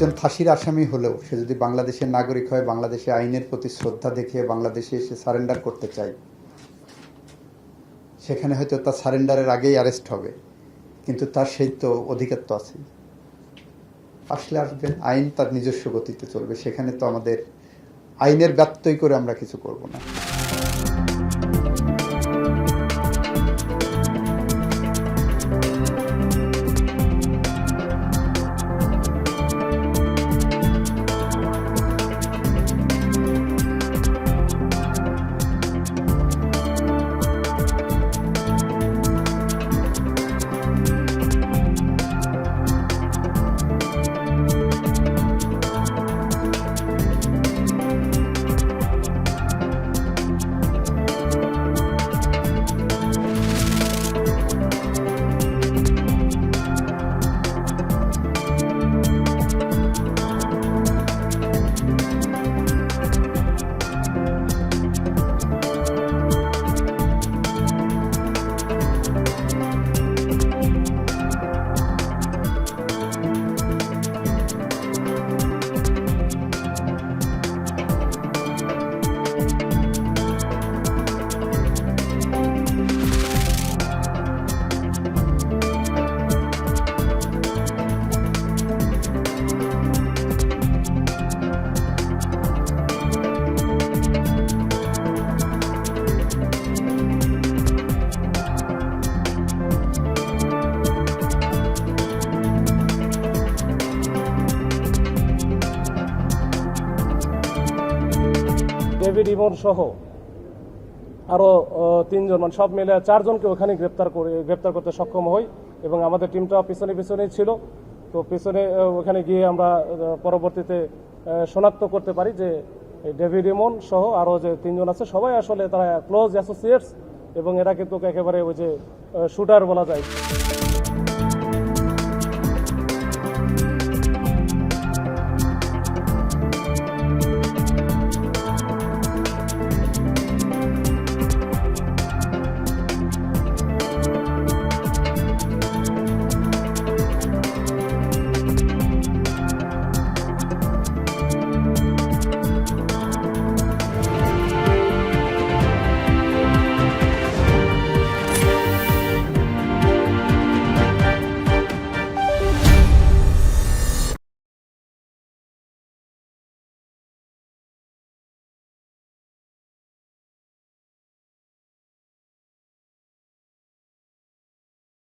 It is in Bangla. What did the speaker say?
একজন ফাঁসির আসামি হলেও সে যদি বাংলাদেশের নাগরিক হয়, বাংলাদেশে আইনের প্রতি শ্রদ্ধা দেখিয়ে বাংলাদেশে এসে সারেন্ডার করতে চায়, সেখানে হয়তো তার সারেন্ডারের আগেই অ্যারেস্ট হবে, কিন্তু তার সেই তো অধিকার তো আছে। আসলে আসবেন, আইন তার নিজস্ব গতিতে চলবে, সেখানে তো আমাদের আইনের ব্যত্যয় করে আমরা কিছু করব না। ডেভিড ইমন সহ আরও 3 জন, মানে সব মিলে 4 জনকে ওখানে গ্রেপ্তার করতে সক্ষম হই এবং আমাদের টিমটা পিছনেই ছিল। তো পিছনে ওখানে গিয়ে আমরা পরবর্তীতে শনাক্ত করতে পারি যে ডেভিড ইমন সহ আরও যে 3 জন আছে সবাই আসলে তারা ক্লোজ অ্যাসোসিয়েটস এবং এরা কিন্তু একেবারে ওই যে শুটার বলা যায়।